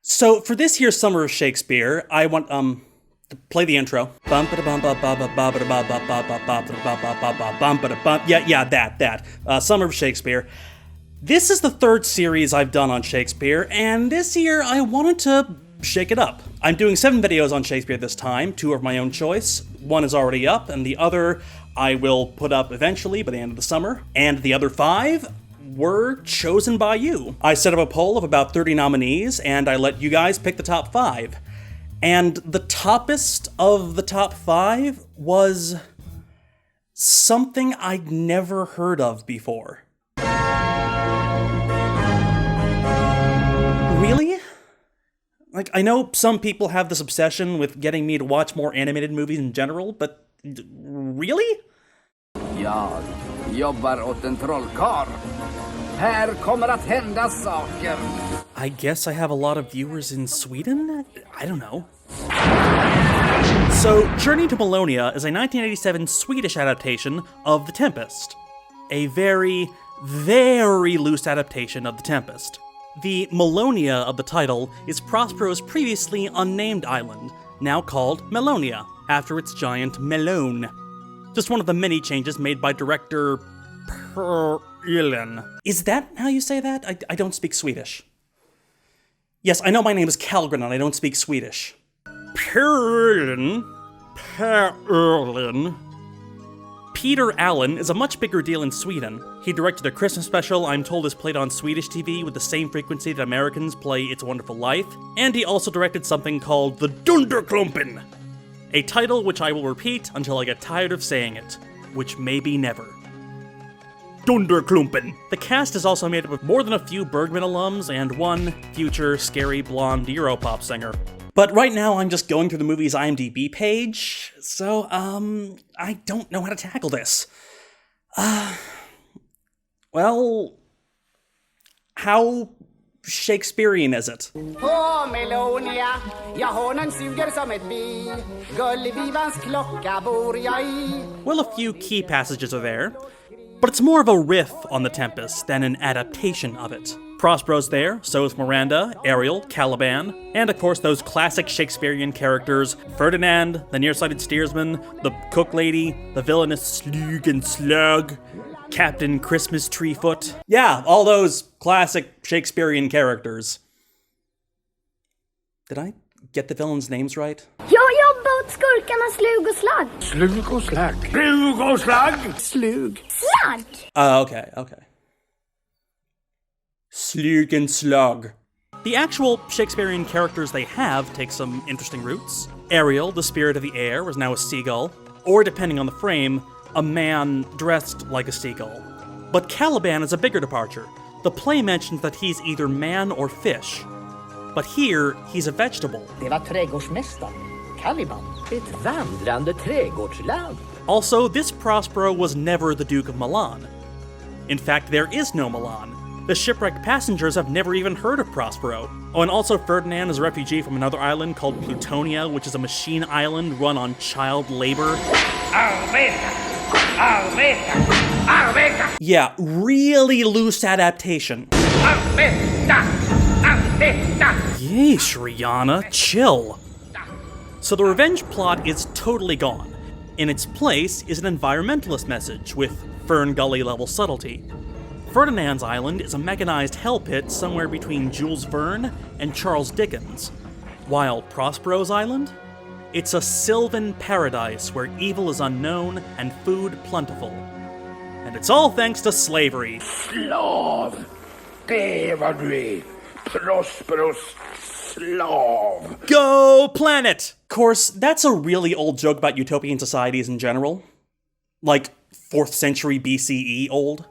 So for this year's Summer of Shakespeare, I want to play the intro. Yeah, that. Summer of Shakespeare. This is the third series I've done on Shakespeare, and this year I wanted to shake it up. I'm doing 7 videos on Shakespeare this time, 2 of my own choice. 1 is already up, and the other I will put up eventually by the end of the summer. And the other 5 were chosen by you. I set up a poll of about 30 nominees, and I let you guys pick the top 5. And the toppest of the top 5 was something I'd never heard of before. Really? Like, I know some people have this obsession with getting me to watch more animated movies in general, but really? Jag jobbar åt en trollkarl. Här kommer att hända saker. I guess I have a lot of viewers in Sweden? I don't know. So, Journey to Melonia is a 1987 Swedish adaptation of The Tempest. A very, very loose adaptation of The Tempest. The Melonia of the title is Prospero's previously unnamed island, now called Melonia, after its giant melon. Just one of the many changes made by director Perlen. Is that how you say that? I don't speak Swedish. Yes, I know my name is Calgren and I don't speak Swedish. Perlen. Peter Allen is a much bigger deal in Sweden. He directed a Christmas special I'm told is played on Swedish TV with the same frequency that Americans play It's a Wonderful Life, and he also directed something called The Dunderklumpen, a title which I will repeat until I get tired of saying it, which may be never. Dunderklumpen. The cast is also made up of more than a few Bergman alums and one future scary blonde Europop singer. But right now I'm just going through the movie's IMDb page, so, I don't know how to tackle this. Well, how Shakespearean is it? På Melonia, jag honung suger som ett bi. Gullivivans klocka bor jag i. Well, a few key passages are there, but it's more of a riff on The Tempest than an adaptation of it. Prospero's there, so is Miranda, Ariel, Caliban, and of course those classic Shakespearean characters, Ferdinand, the nearsighted steersman, the cook lady, the villainous Slug and Slug, Captain Christmas Treefoot. Yeah, all those classic Shakespearean characters. Did I get the villains' names right? Jag jobbar åt skurkarna Slug och Slagg. Slug och slagg. Slug och slagg. Slug. Slagg! Okay. Slug and Slug. The actual Shakespearean characters they have take some interesting roots. Ariel, the spirit of the air, is now a seagull, or depending on the frame, a man dressed like a seagull. But Caliban is a bigger departure. The play mentions that he's either man or fish. But here, he's a vegetable. Det var trädgårdsmästaren, Caliban, ett vandrande trädgårdsland. Also, this Prospero was never the Duke of Milan. In fact, there is no Milan. The shipwrecked passengers have never even heard of Prospero. Oh, and also Ferdinand is a refugee from another island called Plutonia, which is a machine island run on child labor. Yeah, really loose adaptation. Yeesh, Rihanna, chill. So the revenge plot is totally gone. In its place is an environmentalist message with Fern Gully level subtlety. Ferdinand's Island is a mechanized hell pit somewhere between Jules Verne and Charles Dickens, while Prospero's Island? It's a sylvan paradise where evil is unknown and food plentiful. And it's all thanks to slavery. Slav. Det var du. Prosperos slav. Go planet! Of course, that's a really old joke about utopian societies in general. Like 4th century BCE old.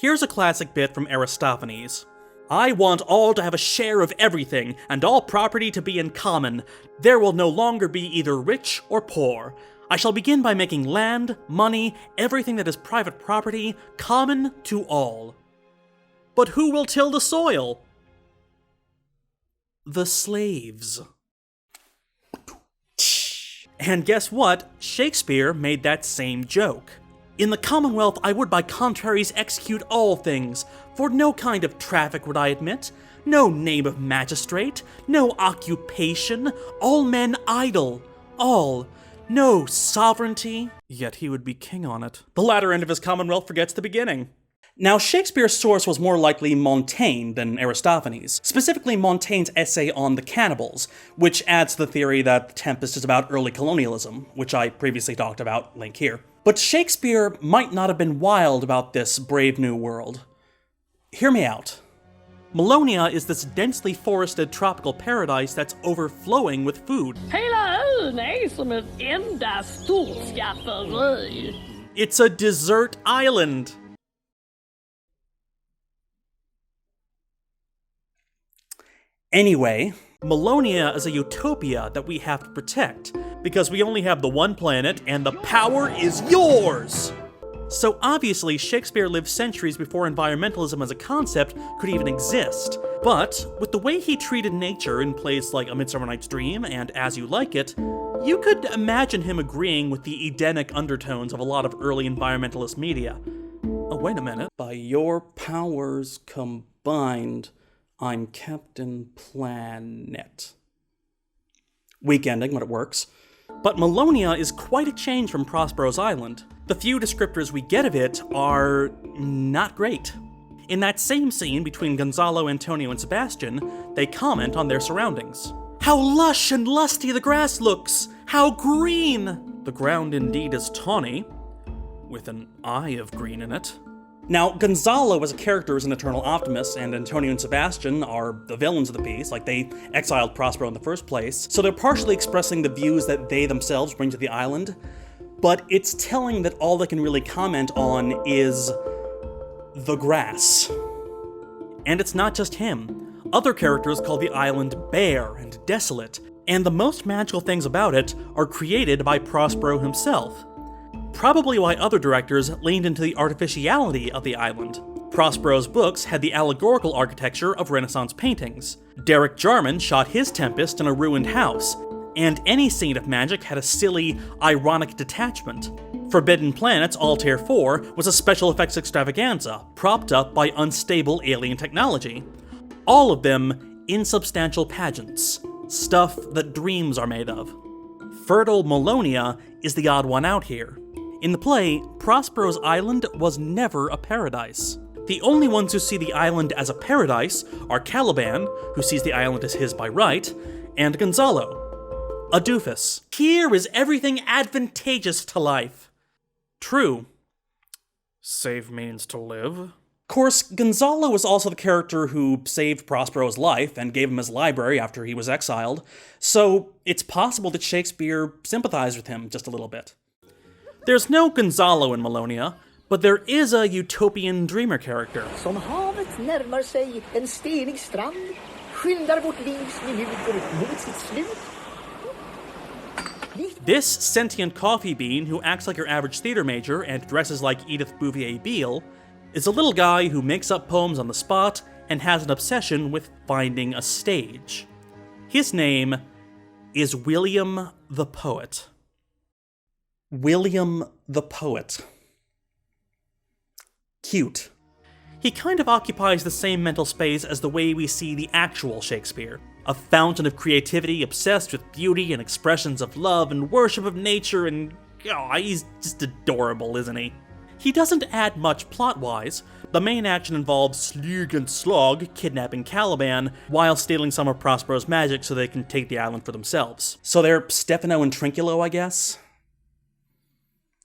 Here's a classic bit from Aristophanes. I want all to have a share of everything, and all property to be in common. There will no longer be either rich or poor. I shall begin by making land, money, everything that is private property, common to all. But who will till the soil? The slaves. And guess what? Shakespeare made that same joke. In the Commonwealth I would by contraries execute all things, For no kind of traffic would I admit, no name of magistrate, no occupation, all men idle, all, no sovereignty, yet he would be king on it. The latter end of his commonwealth forgets the beginning. Now, Shakespeare's source was more likely Montaigne than Aristophanes, specifically Montaigne's essay on the cannibals, which adds to the theory that The Tempest is about early colonialism, which I previously talked about, link here. But Shakespeare might not have been wild about this brave new world. Hear me out. Melonia is this densely forested tropical paradise that's overflowing with food. Hela ön är som ett enda stort skafferi. It's a desert island. Anyway, Melonia is a utopia that we have to protect, because we only have the one planet and the power is yours! So obviously, Shakespeare lived centuries before environmentalism as a concept could even exist. But with the way he treated nature in plays like A Midsummer Night's Dream and As You Like It, you could imagine him agreeing with the Edenic undertones of a lot of early environmentalist media. Oh, wait a minute. By your powers combined, I'm Captain Planet. Weak ending, but it works. But Melonia is quite a change from Prospero's Island. The few descriptors we get of it are not great. In that same scene between Gonzalo, Antonio, and Sebastian, they comment on their surroundings. How lush and lusty the grass looks! How green! The ground indeed is tawny, with an eye of green in it. Now, Gonzalo as a character is an eternal optimist, and Antonio and Sebastian are the villains of the piece, like they exiled Prospero in the first place, so they're partially expressing the views that they themselves bring to the island, but it's telling that all they can really comment on is the grass. And it's not just him. Other characters call the island bare and desolate, and the most magical things about it are created by Prospero himself. Probably why other directors leaned into the artificiality of the island. Prospero's books had the allegorical architecture of Renaissance paintings. Derek Jarman shot his Tempest in a ruined house, and any scene of magic had a silly, ironic detachment. Forbidden Planet's Altair 4 was a special effects extravaganza, propped up by unstable alien technology. All of them insubstantial pageants, stuff that dreams are made of. Fertile Melonia is the odd one out here. In the play, Prospero's Island was never a paradise. The only ones who see the island as a paradise are Caliban, who sees the island as his by right, and Gonzalo, a doofus. Here is everything advantageous to life. True. Save means to live. Of course, Gonzalo was also the character who saved Prospero's life and gave him his library after he was exiled, so it's possible that Shakespeare sympathized with him just a little bit. There's no Gonzalo in Melonia, but there is a utopian dreamer character. Som havet närmar sig en stenig strand skyndar vårt livs minuter mot sitt slut. This sentient coffee bean who acts like your average theater major and dresses like Edith Bouvier Beale is a little guy who makes up poems on the spot and has an obsession with finding a stage. His name is William the Poet. William the Poet. Cute. He kind of occupies the same mental space as the way we see the actual Shakespeare. A fountain of creativity obsessed with beauty and expressions of love and worship of nature, and he's just adorable, isn't he? He doesn't add much plot-wise. The main action involves Slug and Slog kidnapping Caliban while stealing some of Prospero's magic so they can take the island for themselves. So they're Stefano and Trinculo, I guess?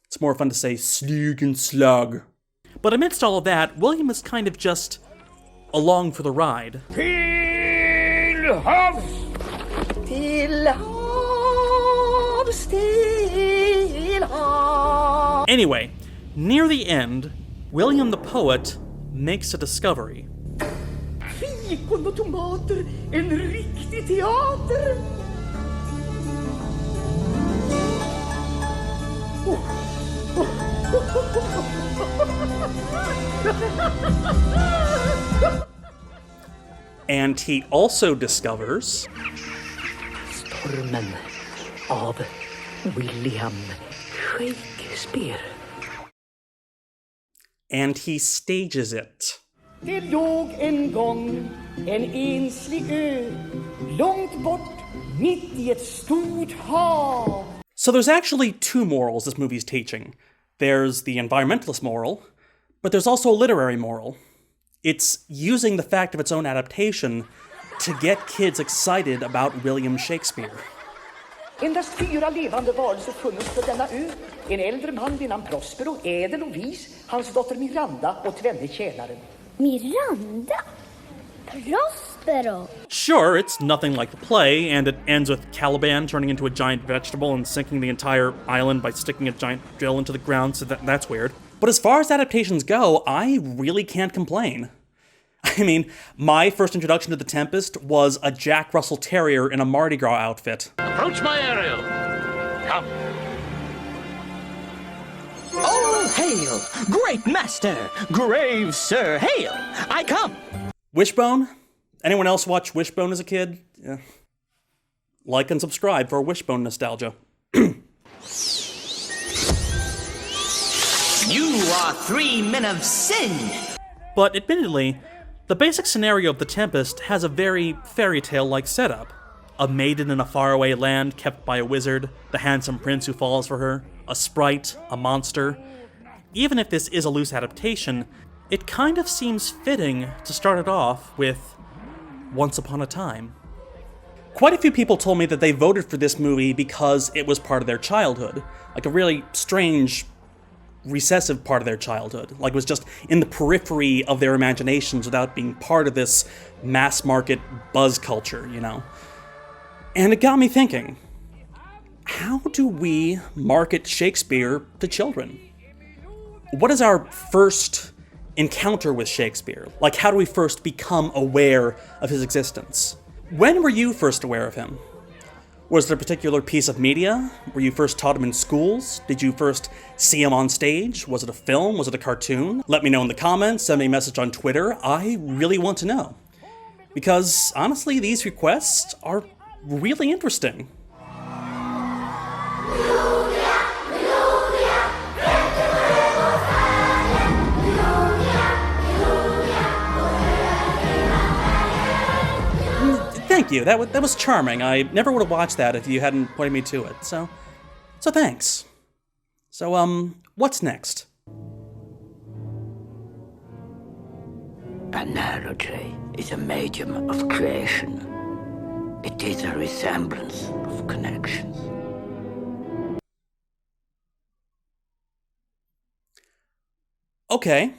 It's more fun to say Slug and Slog. But amidst all of that, William is kind of just along for the ride. Till havs! Till havs, till havs. Anyway, near the end, William the Poet makes a discovery. Fikon och tomater, en riktig teater. And he also discovers Stormen av William Shakespeare. And he stages it. Det låg en gång en enslig ö, långt bort, mitt i ett stort hav. So there's actually two morals this movie's teaching. There's the environmentalist moral, but there's also a literary moral. It's using the fact of its own adaptation to get kids excited about William Shakespeare. Endast 4 levande varelser funnits på denna ö. En äldre man vid namn Prospero, ädel och vis, hans dotter Miranda och tvenne tjänaren. Miranda? Prospero? Sure, it's nothing like the play, and it ends with Caliban turning into a giant vegetable and sinking the entire island by sticking a giant drill into the ground, so that's weird. But as far as adaptations go, I really can't complain. I mean, my first introduction to The Tempest was a Jack Russell Terrier in a Mardi Gras outfit. Approach my Ariel. Come. Oh, hail! Great master! Grave sir, hail! I come! Wishbone? Anyone else watch Wishbone as a kid? Yeah. Like and subscribe for Wishbone nostalgia. You are 3 men of sin! But admittedly, the basic scenario of The Tempest has a very fairy tale-like setup. A maiden in a faraway land kept by a wizard, the handsome prince who falls for her, a sprite, a monster. Even if this is a loose adaptation, it kind of seems fitting to start it off with Once Upon a Time. Quite a few people told me that they voted for this movie because it was part of their childhood, like a really strange, recessive part of their childhood, like it was just in the periphery of their imaginations without being part of this mass-market buzz culture, you know? And it got me thinking, how do we market Shakespeare to children? What is our first encounter with Shakespeare? Like, how do we first become aware of his existence? When were you first aware of him? Was there a particular piece of media? Were you first taught him in schools? Did you first see him on stage? Was it a film? Was it a cartoon? Let me know in the comments, send me a message on Twitter. I really want to know. Because, honestly, these requests are really interesting. Thank you, that was charming. I never would have watched that if you hadn't pointed me to it, so thanks. So, what's next? Analogy is a medium of creation. It is a resemblance of connections. Okay.